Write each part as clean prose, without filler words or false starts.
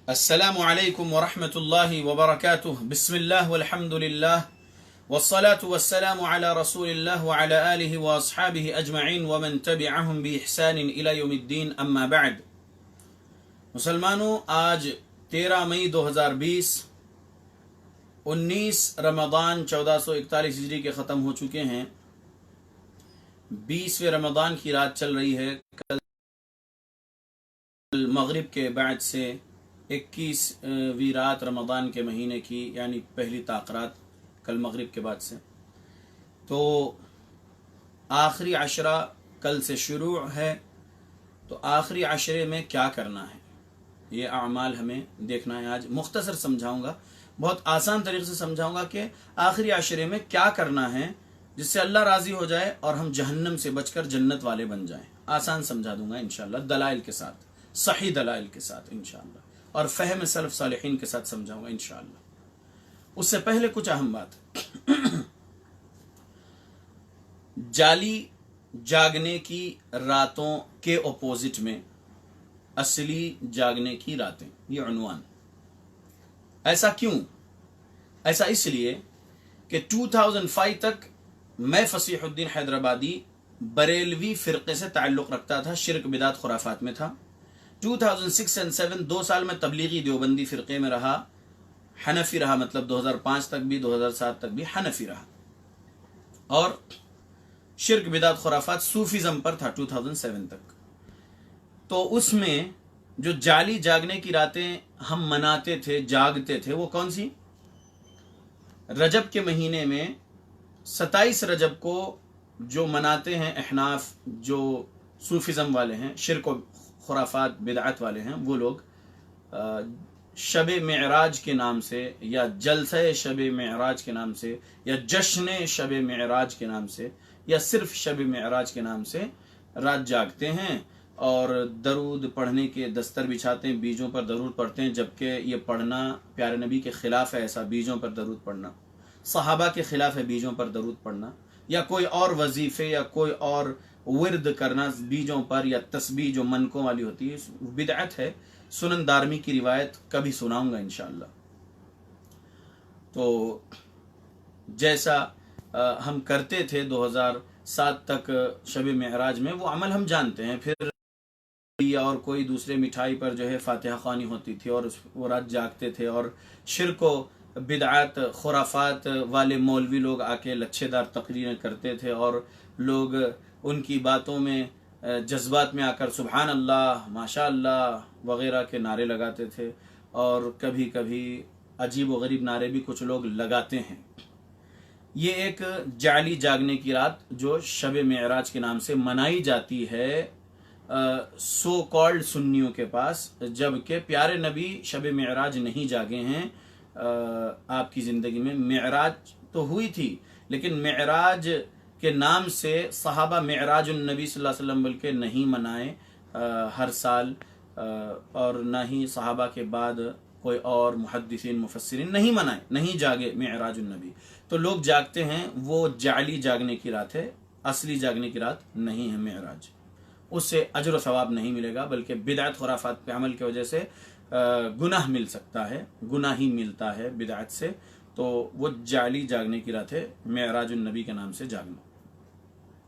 السلام علیکم ورحمۃ اللہ وبرکاتہ بسم اللہ والحمد للہ والصلاة والسلام على رسول اللہ وعلى آلہ واصحابہ اجمعین ومن تبعہم بإحسان الى یوم الدین اما بعد۔ مسلمانوں، آج 13 مئی 2020، 19 رمضان 1441 ہجری کے ختم ہو چکے ہیں۔ 20ویں رمضان کی رات چل رہی ہے۔ کل مغرب کے بعد سے 21ویں رات رمضان کے مہینے کی، یعنی پہلی طاقرات کل مغرب کے بعد سے، تو آخری عشرہ کل سے شروع ہے۔ تو آخری عشرے میں کیا کرنا ہے، یہ اعمال ہمیں دیکھنا ہے۔ آج مختصر سمجھاؤں گا، بہت آسان طریقے سے سمجھاؤں گا کہ آخری عشرے میں کیا کرنا ہے جس سے اللہ راضی ہو جائے اور ہم جہنم سے بچ کر جنت والے بن جائیں۔ آسان سمجھا دوں گا انشاءاللہ، دلائل کے ساتھ، صحیح دلائل کے ساتھ انشاءاللہ، اور فہم سلف صالحین کے ساتھ سمجھاؤں گا انشاءاللہ۔ اس سے پہلے کچھ اہم بات، جعلی جاگنے کی راتوں کے اپوزٹ میں اصلی جاگنے کی راتیں، یہ عنوان۔ ایسا کیوں؟ ایسا اس لیے کہ 2005 تک میں فصیح الدین حیدرآبادی بریلوی فرقے سے تعلق رکھتا تھا، شرک بدعت خرافات میں تھا۔ 2006 اور 2007 2 سال میں تبلیغی دیوبندی فرقے میں رہا، حنفی رہا، مطلب 2005 تک بھی 2007 تک بھی حنفی رہا، اور شرک بدعت خرافات صوفیزم پر تھا 2007 تک۔ تو اس میں جو جعلی جاگنے کی راتیں ہم مناتے تھے، جاگتے تھے، وہ کون سی؟ رجب کے مہینے میں 27 رجب کو جو مناتے ہیں احناف، جو صوفیزم والے ہیں، شرک و خرافات بدعت والے ہیں، وہ لوگ شب معراج کے نام سے، یا جلسہ شب معراج کے نام سے، یا جشن شب معراج کے نام سے، یا صرف شب معراج کے نام سے رات جاگتے ہیں اور درود پڑھنے کے دستر بچھاتے ہیں، بیجوں پر درود پڑھتے ہیں، جبکہ یہ پڑھنا پیارے نبی کے خلاف ہے۔ ایسا بیجوں پر درود پڑھنا صحابہ کے خلاف ہے، بیجوں پر درود پڑھنا، یا کوئی اور وظیفے یا کوئی اور ورد کرنا بیجوں پر، یا تسبیح جو منکوں والی ہوتی ہے، بدعت ہے۔ سنن دارمی کی روایت کبھی سناؤں گا انشاءاللہ۔ تو جیسا ہم کرتے تھے 2007 تک شب معراج میں، وہ عمل ہم جانتے ہیں۔ پھر اور کوئی دوسرے مٹھائی پر جو ہے فاتحہ خوانی ہوتی تھی، اور وہ رات جاگتے تھے، اور شرک و بدعات خرافات والے مولوی لوگ آ کے لچھے دار تقریریں کرتے تھے، اور لوگ ان کی باتوں میں جذبات میں آ کر سبحان اللہ، ماشاء اللہ وغیرہ کے نعرے لگاتے تھے، اور کبھی کبھی عجیب و غریب نعرے بھی کچھ لوگ لگاتے ہیں۔ یہ ایک جعلی جاگنے کی رات جو شب معراج کے نام سے منائی جاتی ہے سو کالڈ سنیوں کے پاس، جبکہ پیارے نبی شب معراج نہیں جاگے ہیں۔ آپ کی زندگی میں معراج تو ہوئی تھی، لیکن معراج کے نام سے صحابہ معراج النبی صلی اللہ علیہ وسلم بلکہ نہیں منائے ہر سال، اور نہ ہی صحابہ کے بعد کوئی اور محدثین مفسرین نہیں منائے، نہیں جاگے معراج النبی۔ تو لوگ جاگتے ہیں، وہ جعلی جاگنے کی رات ہے، اصلی جاگنے کی رات نہیں ہے معراج۔ اس سے اجر و ثواب نہیں ملے گا، بلکہ بدعت خرافات پہ عمل کی وجہ سے گناہ مل سکتا ہے، گناہ ہی ملتا ہے بدعت سے۔ تو وہ جعلی جاگنے کی رات ہے، معراج النبی کے نام سے جاگنا۔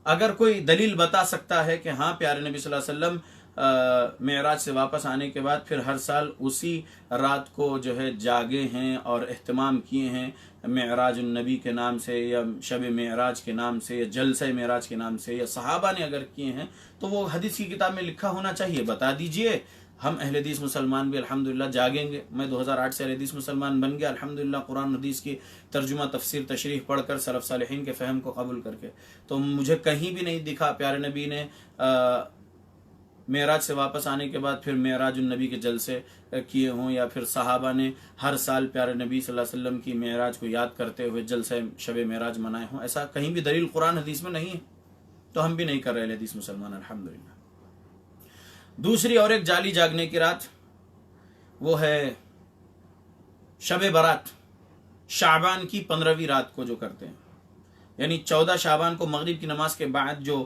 اگر کوئی دلیل بتا سکتا ہے کہ ہاں پیارے نبی صلی اللہ علیہ وسلم معراج سے واپس آنے کے بعد پھر ہر سال اسی رات کو جو ہے جاگے ہیں اور اہتمام کیے ہیں معراج النبی کے نام سے، یا شب معراج کے نام سے، یا جلسہ معراج کے نام سے، یا صحابہ نے اگر کیے ہیں، تو وہ حدیث کی کتاب میں لکھا ہونا چاہیے، بتا دیجئے۔ ہم اہل حدیث مسلمان بھی الحمدللہ جاگیں گے۔ میں 2008 سے اہل حدیث مسلمان بن گیا الحمدللہ، قرآن حدیث کی ترجمہ تفسیر تشریح پڑھ کر، سلف صالحین کے فہم کو قبول کر کے۔ تو مجھے کہیں بھی نہیں دکھا پیارے نبی نے معراج سے واپس آنے کے بعد پھر معراج النبی کے جلسے کیے ہوں، یا پھر صحابہ نے ہر سال پیارے نبی صلی اللہ علیہ وسلم کی معراج کو یاد کرتے ہوئے جلسہ شب معراج منائے ہوں۔ ایسا کہیں بھی دلیل قرآن حدیث میں نہیں ہے، تو ہم بھی نہیں کر رہے حدیث مسلمان الحمدللہ۔ دوسری اور ایک جعلی جاگنے کی رات، وہ ہے شب برات، شعبان کی 15ویں رات کو جو کرتے ہیں، یعنی 14 شعبان کو مغرب کی نماز کے بعد جو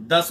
10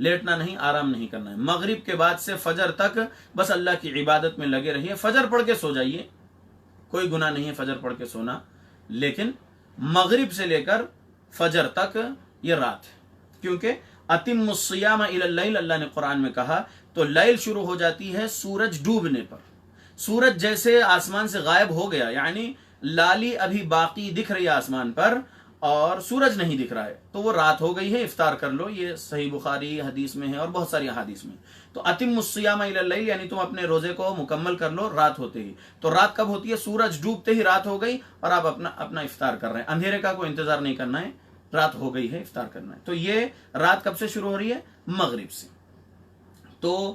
لیٹنا نہیں، آرام نہیں کرنا ہے. مغرب کے بعد سے فجر تک بس اللہ کی عبادت میں لگے رہیے. فجر پڑھ کے سو جائیے، کوئی گناہ نہیں ہے فجر پڑھ کے سونا، لیکن مغرب سے لے کر فجر تک یہ رات ہے. کیونکہ اتم الصیام الی اللیل اللہ نے قرآن میں کہا، تو لیل شروع ہو جاتی ہے سورج ڈوبنے پر. سورج جیسے آسمان سے غائب ہو گیا، یعنی لالی ابھی باقی دکھ رہی ہے آسمان پر اور سورج نہیں دکھ رہا ہے، تو وہ رات ہو گئی ہے، افطار کر لو. یہ صحیح بخاری حدیث میں ہے اور بہت ساری احادیث میں. تو اتم الصیام الی اللیل یعنی تم اپنے روزے کو مکمل کر لو رات ہوتے ہی. تو رات کب ہوتی ہے؟ سورج ڈوبتے ہی رات ہو گئی اور آپ اپنا افطار کر رہے ہیں. اندھیرے کا کوئی انتظار نہیں کرنا ہے، رات ہو گئی ہے، افطار کرنا ہے. تو یہ رات کب سے شروع ہو رہی ہے؟ مغرب سے. تو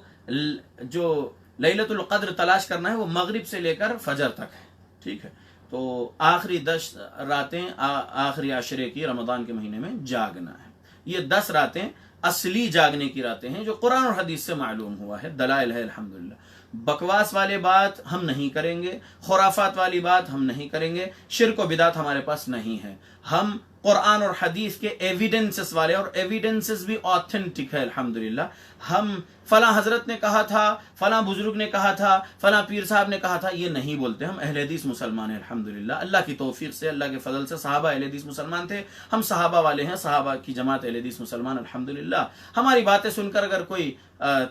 جو لیلۃ القدر تلاش کرنا ہے وہ مغرب سے لے کر فجر تک ہے. ٹھیک ہے. تو آخری 10 راتیں آخری عشرے کی رمضان کے مہینے میں جاگنا ہے. یہ 10 راتیں اصلی جاگنے کی راتیں ہیں جو قرآن اور حدیث سے معلوم ہوا ہے، دلائل ہے الحمدللہ. بکواس والے بات ہم نہیں کریں گے، خرافات والی بات ہم نہیں کریں گے، شرک و بدعت ہمارے پاس نہیں ہے. ہم قرآن اور حدیث کے ایویڈنسز والے، اور ایویڈنسز بھی آتھینٹک ہے الحمدللہ. ہم فلاں حضرت نے کہا تھا، فلاں بزرگ نے کہا تھا، فلاں پیر صاحب نے کہا تھا، یہ نہیں بولتے. ہم اہل حدیث مسلمان ہیں الحمدللہ. اللہ کی توفیق سے، اللہ کے فضل سے صحابہ اہل حدیث مسلمان تھے. ہم صحابہ والے ہیں، صحابہ کی جماعت اہل حدیث مسلمان الحمدللہ. ہماری باتیں سن کر اگر کوئی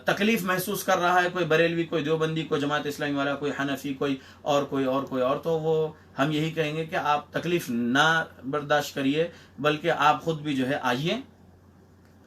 تکلیف محسوس کر رہا ہے، کوئی بریلوی، کوئی دیوبندی، کوئی جماعت اسلامی والا، کوئی حنفی، کوئی اور تو وہ ہم یہی کہیں گے کہ آپ تکلیف نہ برداشت کریے، بلکہ آپ خود بھی جو ہے آئیے،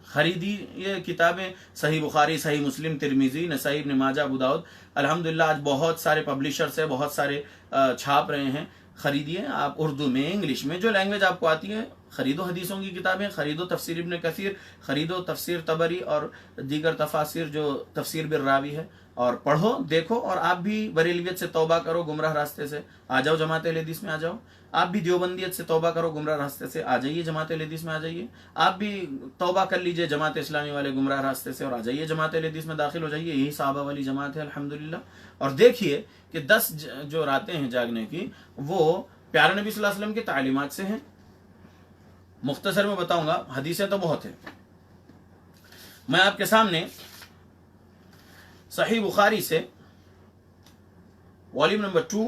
خریدی یہ کتابیں، صحیح بخاری، صحیح مسلم، ترمذی، نسائی، ابن ماجہ، ابو داؤد. الحمدللہ آج بہت سارے پبلشرز ہیں، بہت سارے چھاپ رہے ہیں. خریدیے آپ، اردو میں، انگلش میں، جو لینگویج آپ کو آتی ہے خریدو. حدیثوں کی کتابیں خریدو، تفسیر ابن کثیر خریدو، تفسیر طبری اور دیگر تفاسیر جو تفسیر بالراوی ہے، اور پڑھو، دیکھو. اور آپ بھی بریلویت سے توبہ کرو، گمراہ راستے سے آ جاؤ، جماعت اہل حدیث میں آ جاؤ. آپ بھی دیوبندیت سے توبہ کرو، گمراہ راستے سے آ جائیے، جماعت اہل حدیث میں آ جائیے. آپ بھی توبہ کر لیجئے جماعت اسلامی والے گمراہ راستے سے اور آ جائیے جماعت اہل حدیث میں داخل ہو جائیے. یہی صحابہ والی جماعت ہے الحمدللہ. اور دیکھیے کہ 10 جو راتیں ہیں جاگنے کی، وہ پیارے نبی صلی اللہ علیہ وسلم کی تعلیمات سے ہیں. مختصر میں بتاؤں گا، حدیثیں تو بہت ہیں. میں آپ کے سامنے صحیح بخاری سے والیوم نمبر 2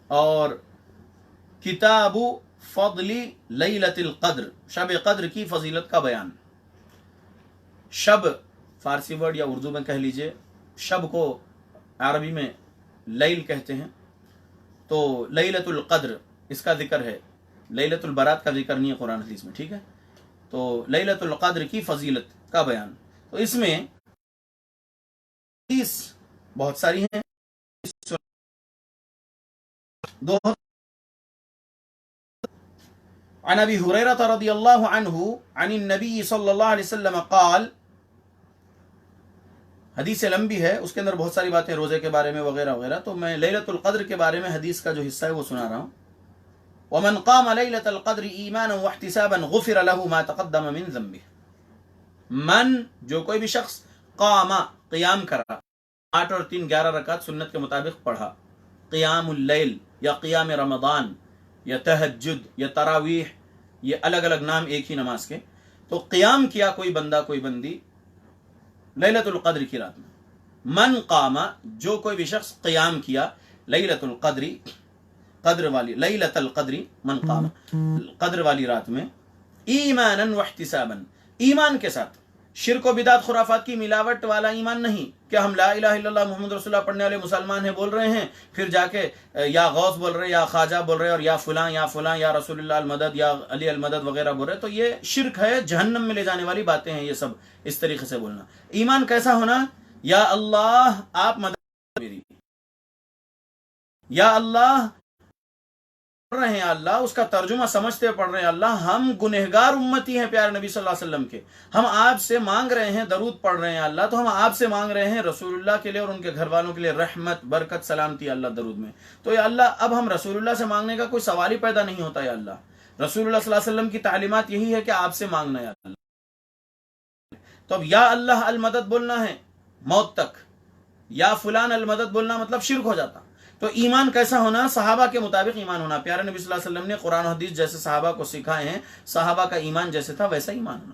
اور کتاب فضل لیلۃ القدر، شب قدر کی فضیلت کا بیان. شب فارسی ورڈ یا اردو میں کہہ لیجئے، شب کو عربی میں لیل کہتے ہیں. تو لیلۃ القدر اس کا ذکر ہے، لیلۃ البرات کا ذکر نہیں ہے قرآن حدیث میں. ٹھیک ہے. تو لیلۃ القدر کی فضیلت کا بیان. تو اس میں حدیث بہت ساری ہیں. عن ابی ہریرہ رضی اللہ عنہ عن النبی صلی اللہ علیہ وسلم قال، حدیث لمبی ہے، اس کے اندر بہت ساری باتیں روزے کے بارے میں وغیرہ وغیرہ. تو میں لیلۃ القدر کے بارے میں حدیث کا جو حصہ ہے وہ سنا رہا ہوں. ومن قام لیلۃ القدر ایمانا واحتسابا غفر له ما تقدم من ذنبه. من، جو کوئی بھی شخص، قام، قیام کرا، 8 اور 3 11 رکعت سنت کے مطابق پڑھا، قیام اللیل یا قیام رمضان یا تہجد یا تراویح، یہ الگ الگ نام ایک ہی نماز کے. تو قیام کیا کوئی بندہ، کوئی بندی لیلۃ القدر کی رات میں. من قام، جو کوئی بھی شخص قیام کیا لیلۃ القدر، قدر والی لیلۃ القدر، من قام، قدر والی رات میں، ایمانا واحتسابا، ایمان کے ساتھ، شرک و بدعت خرافات کی ملاوٹ والا ایمان نہیں کہ ہم لا الہ الا اللہ محمد رسول اللہ پڑھنے والے مسلمان ہیں بول رہے ہیں، پھر جا کے یا غوث بول رہے، یا خواجہ بول رہے، اور یا فلاں یا فلاں، یا رسول اللہ المدد، یا علی المدد وغیرہ بول رہے. تو یہ شرک ہے، جہنم میں لے جانے والی باتیں ہیں یہ سب، اس طریقے سے بولنا. ایمان کیسا ہونا؟ یا اللہ آپ مدد میری، یا اللہ پڑھ رہے ہیں، اللہ اس کا ترجمہ سمجھتے پڑھ رہے ہیں، اللہ ہم گنہگار امتی ہیں پیارے نبی صلی اللہ علیہ وسلم کے، ہم آپ سے مانگ رہے ہیں، درود پڑھ رہے ہیں اللہ، تو ہم آپ سے مانگ رہے ہیں رسول اللہ کے لیے اور ان کے گھر والوں کے لیے رحمت، برکت، سلامتی اللہ درود میں. تو یا اللہ اب ہم رسول اللہ سے مانگنے کا کوئی سوال ہی پیدا نہیں ہوتا. یا اللہ رسول اللہ صلی اللہ علیہ وسلم کی تعلیمات یہی ہے کہ آپ سے مانگنا ہے یا اللہ. تو اب یا اللہ المدد بولنا ہے موت تک، یا فلان المدد بولنا مطلب شرک ہو جاتا. تو ایمان کیسا ہونا؟ صحابہ کے مطابق ایمان ہونا. پیارے نبی صلی اللہ علیہ وسلم نے قرآن و حدیث جیسے صحابہ کو سکھائے ہیں، صحابہ کا ایمان جیسے تھا ویسا ایمان ہونا.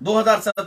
2017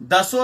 10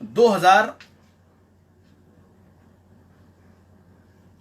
2000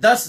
10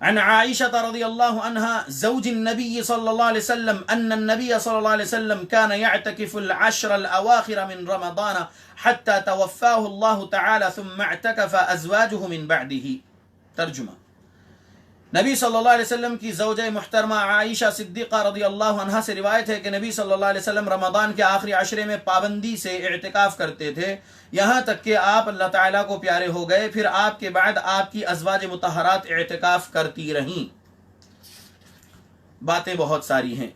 عن عائشة رضي الله عنها زوج النبي صلى الله عليه وسلم أن النبي صلى الله عليه وسلم كان يعتكف العشر الأواخر من رمضان حتى توفاه الله تعالى ثم اعتكف أزواجه من بعده. ترجمہ: نبی صلی اللہ علیہ وسلم کی زوجہ محترمہ عائشہ صدیقہ رضی اللہ عنہا سے روایت ہے کہ نبی صلی اللہ علیہ وسلم رمضان کے آخری عشرے میں پابندی سے اعتکاف کرتے تھے یہاں تک کہ آپ اللہ تعالیٰ کو پیارے ہو گئے. پھر آپ کے بعد آپ کی ازواج مطہرات اعتکاف کرتی رہیں. باتیں بہت ساری ہیں.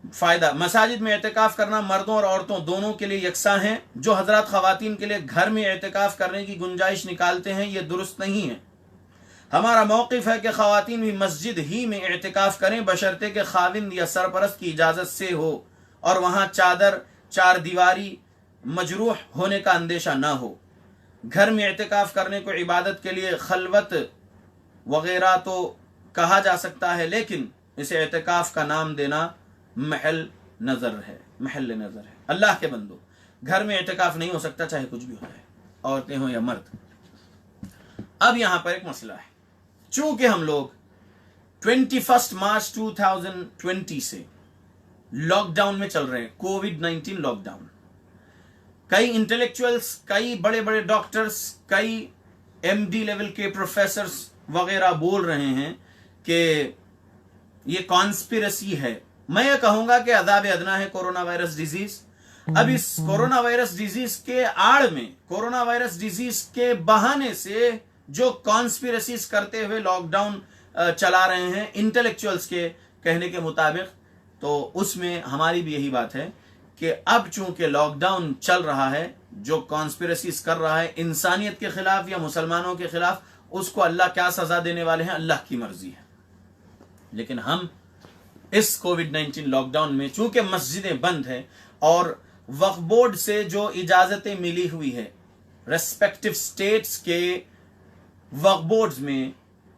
فائدہ: مساجد میں اعتکاف کرنا مردوں اور عورتوں دونوں کے لیے یکساں ہیں. جو حضرات خواتین کے لیے گھر میں اعتکاف کرنے کی گنجائش نکالتے ہیں یہ درست نہیں ہے. ہمارا موقف ہے کہ خواتین بھی مسجد ہی میں اعتکاف کریں بشرطے کہ خاوند یا سرپرست کی اجازت سے ہو اور وہاں چادر چار دیواری مجروح ہونے کا اندیشہ نہ ہو. گھر میں اعتکاف کرنے کو عبادت کے لیے خلوت وغیرہ تو کہا جا سکتا ہے لیکن اسے اعتکاف کا نام دینا محل نظر ہے. اللہ کے بندو، گھر میں اعتکاف نہیں ہو سکتا چاہے کچھ بھی ہو جائے، عورتیں ہوں یا مرد. اب یہاں پر ایک مسئلہ ہے. چونکہ ہم لوگ 21 مارچ 2020 سے لاک ڈاؤن میں چل رہے ہیں، کووڈ-19 لاک ڈاؤن. کئی انٹلیکچوئلز، کئی بڑے بڑے ڈاکٹرز، کئی MD لیول کے پروفیسرز وغیرہ بول رہے ہیں کہ یہ کانسپیرسی ہے. میں یہ کہوں گا کہ عذاب ادنا ہے کورونا وائرس ڈیزیز. اب اس کورونا وائرس ڈیزیز کے آڑ میں، کورونا وائرس ڈیزیز کے بہانے سے جو کانسپیرسیز کرتے ہوئے لاک ڈاؤن چلا رہے ہیں انٹلیکچوئلز کے کہنے کے مطابق، تو اس میں ہماری بھی یہی بات ہے کہ اب چونکہ لاک ڈاؤن چل رہا ہے، جو کانسپیرسیز کر رہا ہے انسانیت کے خلاف یا مسلمانوں کے خلاف، اس کو اللہ کیا سزا دینے والے ہیں اللہ کی مرضی ہے. لیکن ہم اس کووڈ-19 لاک ڈاؤن میں چونکہ مسجدیں بند ہیں اور وقف بورڈ سے جو اجازتیں ملی ہوئی ہے ریسپیکٹو سٹیٹس کے وقف بورڈز میں،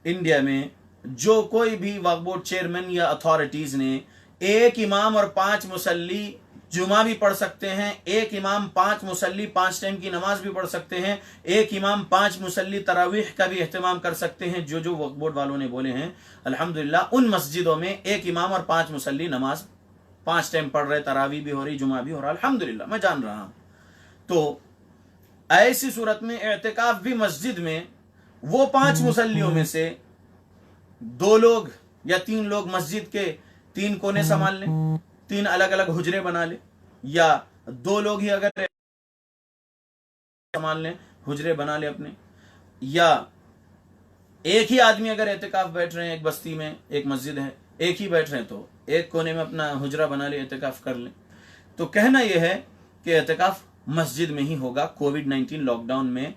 انڈیا میں جو کوئی بھی وقف بورڈ چیئرمین یا اتھارٹیز نے ایک امام اور 5 مصلی جمعہ بھی پڑھ سکتے ہیں، ایک امام 5 مصلی 5 ٹائم کی نماز بھی پڑھ سکتے ہیں، ایک امام 5 مصلی تراویح کا بھی اہتمام کر سکتے ہیں. جو وقف بورڈ والوں نے بولے ہیں الحمدللہ ان مسجدوں میں ایک امام اور 5 مصلی نماز 5 ٹائم پڑھ رہے، تراویح بھی ہو رہی، جمعہ بھی ہو رہا، الحمدللہ میں جان رہا ہوں. تو ایسی صورت میں اعتکاف بھی مسجد میں وہ 5 مصلیوں میں سے 2 لوگ یا 3 لوگ مسجد کے 3 کونے سنبھال لیں، 3 الگ الگ حجرے بنا لیں، یا 2 لوگ ہی اگر سنبھال لیں حجرے بنا لیں اپنے، یا ایک ہی آدمی اگر اعتکاف بیٹھ رہے ہیں ایک بستی میں، ایک مسجد ہے ایک ہی بیٹھ رہے ہیں تو ایک کونے میں اپنا حجرہ بنا لیں اعتکاف کر لیں. تو کہنا یہ ہے کہ اعتکاف مسجد میں ہی ہوگا. کووڈ-19 لاک ڈاؤن میں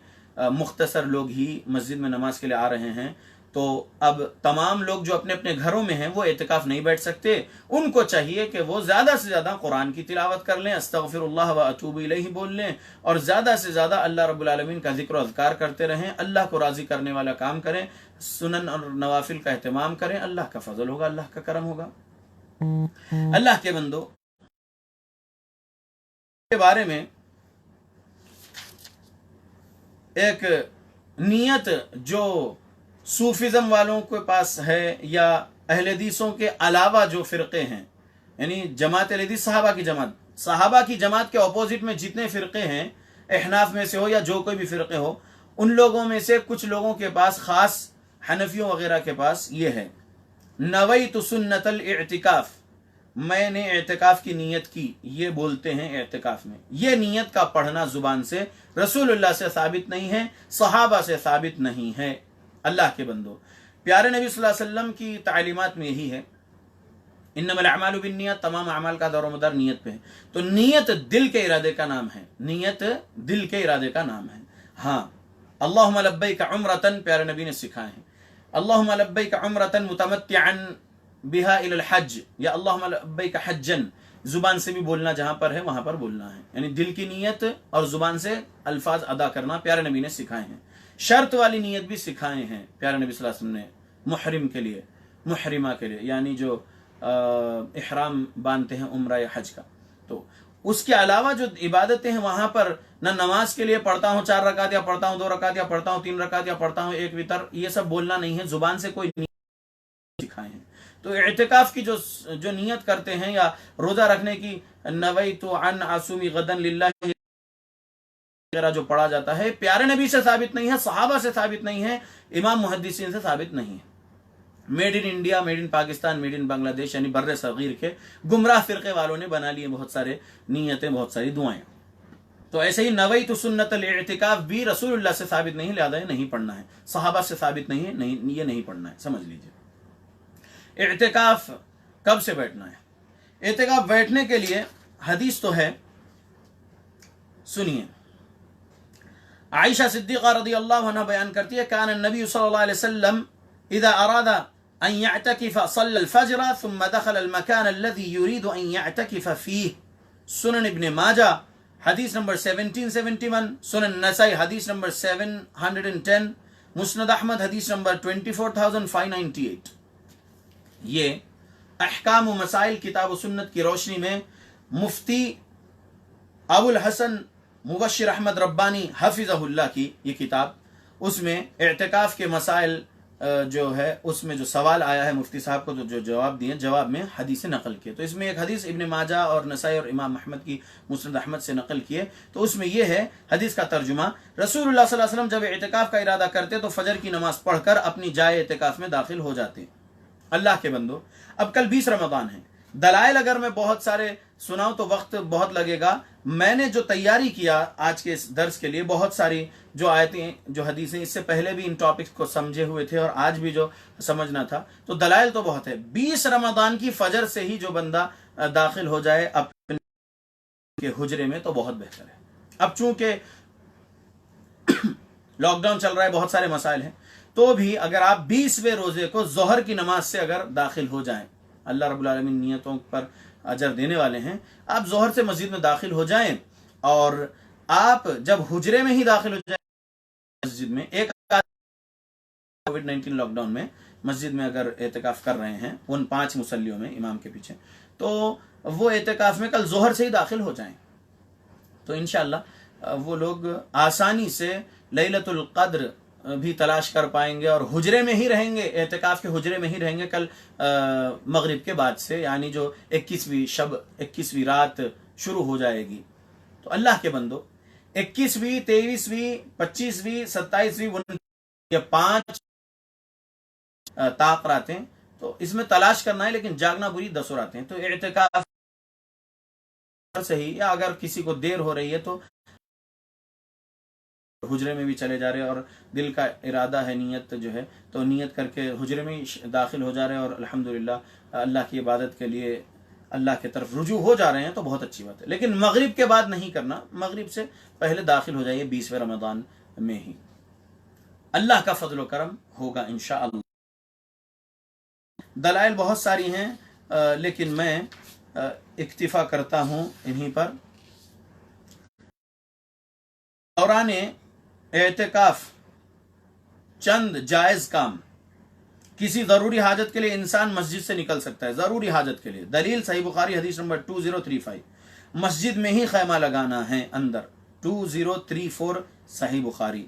مختصر لوگ ہی مسجد میں نماز کے لیے آ رہے ہیں، تو اب تمام لوگ جو اپنے اپنے گھروں میں ہیں وہ اعتکاف نہیں بیٹھ سکتے. ان کو چاہیے کہ وہ زیادہ سے زیادہ قرآن کی تلاوت کر لیں، استغفر اللہ و اتوب الیہ بول لیں، اور زیادہ سے زیادہ اللہ رب العالمین کا ذکر و اذکار کرتے رہیں، اللہ کو راضی کرنے والا کام کریں، سنن اور نوافل کا اہتمام کریں. اللہ کا فضل ہوگا، اللہ کا کرم ہوگا. اللہ کے بندو کے بارے میں ایک نیت جو صوفیزم والوں کے پاس ہے یا اہل حدیثوں کے علاوہ جو فرقے ہیں، یعنی جماعت اہل حدیث صحابہ کی جماعت کے اپوزٹ میں جتنے فرقے ہیں، احناف میں سے ہو یا جو کوئی بھی فرقے ہو، ان لوگوں میں سے کچھ لوگوں کے پاس، خاص حنفیوں وغیرہ کے پاس یہ ہے، نویت سنت الاعتکاف، میں نے اعتکاف کی نیت کی. یہ بولتے ہیں اعتکاف میں. یہ نیت کا پڑھنا زبان سے رسول اللہ سے ثابت نہیں ہے، صحابہ سے ثابت نہیں ہے. اللہ کے بندو، پیارے نبی صلی اللہ علیہ وسلم کی تعلیمات میں یہی ہے، انما الاعمال بالنیات، تمام اعمال کا دور و مدار نیت پہ ہے. تو نیت دل کے ارادے کا نام ہے، نیت دل کے ارادے کا نام ہے. ہاں، اللہم لبیک عمرتن پیارے نبی نے سکھائے ہیں، اللہم لبیک عمرتن متمتعا بہا الی الحج، یا اللہم لبیک حجن، زبان سے بھی بولنا جہاں پر ہے وہاں پر بولنا ہے، یعنی دل کی نیت اور زبان سے الفاظ ادا کرنا پیارے نبی نے سکھائے ہیں. شرط والی نیت بھی سکھائے ہیں پیارے نبی صلی اللہ علیہ وسلم نے، محرم کے لیے، محرمہ کے لیے، یعنی جو احرام باندھتے ہیں عمرہ یا حج کا. تو اس کے علاوہ جو عبادتیں ہیں وہاں پر نہ نماز کے لیے پڑھتا ہوں 4 رکعت یا پڑھتا ہوں 2 رکعت یا پڑھتا ہوں 3 رکعت یا پڑھتا ہوں 1 وتر، یہ سب بولنا نہیں ہے، زبان سے کوئی نیت سکھائے ہیں۔ تو اعتکاف کی جو نیت کرتے ہیں یا روزہ رکھنے کی نویت عن عصومی غدن للہ وغیرہ جو پڑھا جاتا ہے، پیارے نبی سے ثابت نہیں ہے، صحابہ سے ثابت نہیں ہے، امام محدثین سے ثابت نہیں ہے۔ Made in India, made in Pakistan, made in Bangladesh یعنی بر صغیر کے گمراہ فرقے والوں نے بنا لیے بہت سارے نیتیں، بہت ساری دعائیں۔ تو ایسے ہی نویت سنت الاعتکاف بھی رسول اللہ سے ثابت نہیں، لہذا یہ نہیں پڑھنا ہے، صحابہ سے ثابت نہیں ہے، یہ نہیں پڑھنا ہے، سمجھ لیجئے۔ اعتکاف کب سے بیٹھنا ہے؟ اعتکاف بیٹھنے کے لیے حدیث تو ہے، سنیے۔ عائشہ صدیقہ رضی اللہ عنہ بیان کرتی ہے، کان النبی صلی اللہ علیہ وسلم اذا اراد ان يعتكف صلى الفجر ثم دخل المكان الذي يريد ان يعتكف فيه۔ سنن ابن ماجہ حدیث نمبر 1771، سنن نسائی حدیث نمبر 710، مسند احمد حدیث نمبر 24598۔ یہ احکام و مسائل کتاب و سنت کی روشنی میں مفتی ابو الحسن مبشر احمد ربانی حفظہ اللہ کی یہ کتاب، اس میں اعتکاف کے مسائل جو ہے اس میں جو سوال آیا ہے مفتی صاحب کو جو جواب دیے، جواب میں حدیث نقل کیے۔ تو اس میں ایک حدیث ابن ماجہ اور نسائی اور امام احمد کی مسند احمد سے نقل کیے، تو اس میں یہ ہے حدیث کا ترجمہ، رسول اللہ صلی اللہ علیہ وسلم جب اعتکاف کا ارادہ کرتے تو فجر کی نماز پڑھ کر اپنی جائے اعتکاف میں داخل ہو جاتے۔ اللہ کے بندو، اب کل 20 رمضان ہے، دلائل اگر میں بہت سارے سناؤں تو وقت بہت لگے گا۔ میں نے جو تیاری کیا آج کے اس درس کے لیے، بہت ساری جو آیتیں جو حدیثیں، اس سے پہلے بھی ان ٹاپکس کو سمجھے ہوئے تھے اور آج بھی جو سمجھنا تھا، تو دلائل تو بہت ہے۔ 20 رمضان کی فجر سے ہی جو بندہ داخل ہو جائے اپنے کے حجرے میں تو بہت بہتر ہے۔ اب چونکہ لاک ڈاؤن چل رہا ہے، بہت سارے مسائل ہیں، تو بھی اگر آپ 20ویں روزے کو ظہر کی نماز سے اگر داخل ہو جائیں، اللہ رب العالمین نیتوں پر اجر دینے والے ہیں، آپ ظہر سے مسجد میں داخل ہو جائیں، اور آپ جب حجرے میں ہی داخل ہو جائیں مسجد میں، ایک کووڈ-19 لاک ڈاؤن میں مسجد میں اگر اعتکاف کر رہے ہیں ان 5 مصلیوں میں امام کے پیچھے، تو وہ اعتکاف میں کل ظہر سے ہی داخل ہو جائیں، تو انشاءاللہ وہ لوگ آسانی سے لیلۃ القدر بھی تلاش کر پائیں گے، اور حجرے میں ہی رہیں گے، اعتکاف کے حجرے میں ہی رہیں گے کل مغرب کے بعد سے، یعنی جو 21ویں رات شروع ہو جائے گی۔ تو اللہ کے بندو، 21ویں 23ویں 25ویں 27ویں یہ 5 طاق راتیں، تو اس میں تلاش کرنا ہے، لیکن جاگنا بری 10 راتیں۔ تو اعتکاف صحیح، یا اگر کسی کو دیر ہو رہی ہے تو حجرے میں بھی چلے جا رہے، اور دل کا ارادہ ہے، نیت جو ہے تو نیت کر کے حجرے میں داخل ہو جا رہے ہیں، اور الحمدللہ اللہ کی عبادت کے لیے اللہ کی طرف رجوع ہو جا رہے ہیں، تو بہت اچھی بات ہے۔ لیکن مغرب کے بعد نہیں کرنا، مغرب سے پہلے داخل ہو جائیے 20ویں رمضان میں ہی، اللہ کا فضل و کرم ہوگا انشاءاللہ۔ دلائل بہت ساری ہیں، لیکن میں اکتفا کرتا ہوں انہی پر۔ دوران اعتکاف چند جائز کام، کسی ضروری حاجت کے لیے انسان مسجد سے نکل سکتا ہے، ضروری حاجت کے لیے۔ دلیل صحیح بخاری حدیث نمبر 2035، مسجد میں ہی خیمہ لگانا ہے اندر، 2034 صحیح بخاری۔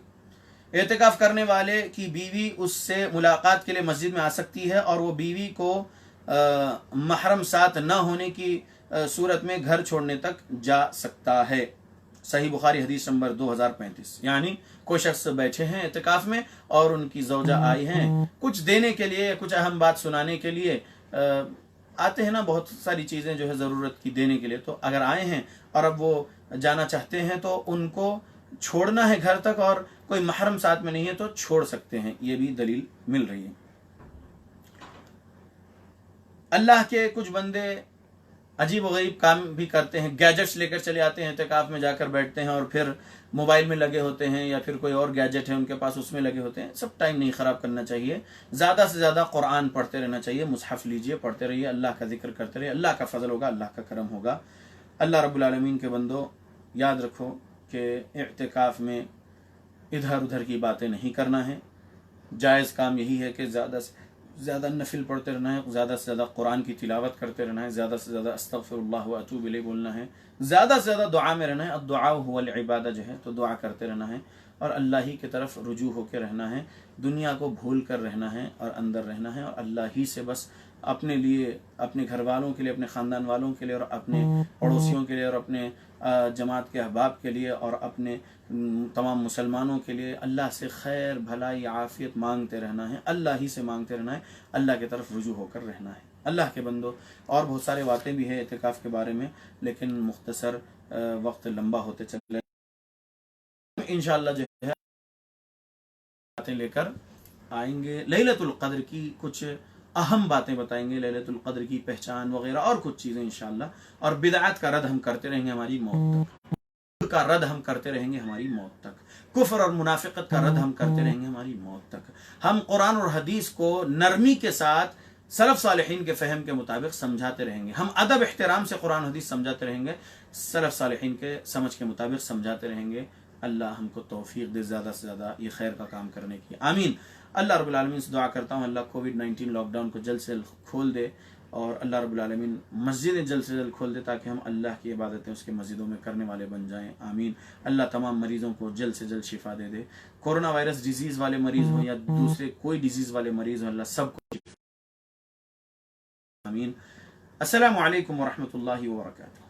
اعتکاف کرنے والے کی بیوی اس سے ملاقات کے لیے مسجد میں آ سکتی ہے، اور وہ بیوی کو محرم ساتھ نہ ہونے کی صورت میں گھر چھوڑنے تک جا سکتا ہے، صحیح بخاری حدیث نمبر 2035۔ یعنی کوئی شخص بیٹھے ہیں اعتکاف میں اور ان کی زوجہ آئی ہیں کچھ دینے کے لیے، کچھ اہم بات سنانے کے لیے، آتے ہیں نا بہت ساری چیزیں جو ہے ضرورت کی دینے کے لیے، تو اگر آئے ہیں اور اب وہ جانا چاہتے ہیں تو ان کو چھوڑنا ہے گھر تک، اور کوئی محرم ساتھ میں نہیں ہے تو چھوڑ سکتے ہیں، یہ بھی دلیل مل رہی ہے۔ اللہ کے کچھ بندے عجیب و غریب کام بھی کرتے ہیں، گیجٹس لے کر چلے آتے ہیں اعتکاف میں، جا کر بیٹھتے ہیں اور پھر موبائل میں لگے ہوتے ہیں، یا پھر کوئی اور گیجٹ ہے ان کے پاس اس میں لگے ہوتے ہیں۔ سب ٹائم نہیں خراب کرنا چاہیے، زیادہ سے زیادہ قرآن پڑھتے رہنا چاہیے، مصحف لیجئے، پڑھتے رہیے، اللہ کا ذکر کرتے رہیے، اللہ کا فضل ہوگا، اللہ کا کرم ہوگا۔ اللہ رب العالمین کے بندو، یاد رکھو کہ اعتکاف میں ادھر ادھر کی باتیں نہیں کرنا ہے، جائز کام یہی ہے کہ زیادہ سے زیادہ نفل پڑھتے رہنا ہے، زیادہ سے زیادہ قرآن کی تلاوت کرتے رہنا ہے، زیادہ سے زیادہ استغفر اللہ و اتوب الیہ بولنا ہے، زیادہ سے زیادہ دعا میں رہنا ہے، الدعاء هو العبادہ جو ہے، تو دعا کرتے رہنا ہے اور اللہ ہی کی طرف رجوع ہو کے رہنا ہے، دنیا کو بھول کر رہنا ہے اور اندر رہنا ہے، اور اللہ ہی سے بس اپنے لیے، اپنے گھر والوں کے لیے، اپنے خاندان والوں کے لیے، اور اپنے پڑوسیوں کے لیے، اور اپنے جماعت کے احباب کے لیے، اور اپنے تمام مسلمانوں کے لیے اللہ سے خیر بھلائی عافیت مانگتے رہنا ہے، اللہ ہی سے مانگتے رہنا ہے، اللہ کی طرف رجوع ہو کر رہنا ہے۔ اللہ کے بندو، اور بہت سارے باتیں بھی ہیں اعتکاف کے بارے میں، لیکن مختصر وقت لمبا ہوتے چلے، انشاءاللہ جو ہے باتیں لے کر آئیں گے، لیلۃ القدر کی کچھ اہم باتیں بتائیں گے، لیلۃ القدر کی پہچان وغیرہ اور کچھ چیزیں انشاءاللہ، اور بدعات کا رد ہم کرتے رہیں گے ہماری موت تک، کا رد ہم کرتے رہیں گے ہماری موت تک، کفر اور منافقت کا رد ہم کرتے رہیں گے ہماری موت تک، ہم قرآن اور حدیث کو نرمی کے ساتھ سلف صالحین کے فہم کے مطابق سمجھاتے رہیں گے، ہم ادب احترام سے قرآن حدیث سمجھاتے رہیں گے، سلف صالحین کے سمجھ کے مطابق سمجھاتے رہیں گے۔ اللہ ہم کو توفیق دے زیادہ سے زیادہ یہ خیر کا کام کرنے کی، آمین۔ اللہ رب العالمین سے دعا کرتا ہوں اللہ کووڈ-19 لاک ڈاؤن کو جلد سے جلد کھول دے، اور اللہ رب العالمین مسجدیں جلد سے جلد کھول دے تاکہ ہم اللہ کی عبادتیں اس کے مسجدوں میں کرنے والے بن جائیں، آمین۔ اللہ تمام مریضوں کو جلد سے جلد شفا دے دے، کورونا وائرس ڈیزیز والے مریض ہوں یا دوسرے کوئی ڈیزیز والے مریض ہوں، اللہ سب کو، آمین۔ السلام علیکم ورحمۃ اللہ وبرکاتہ۔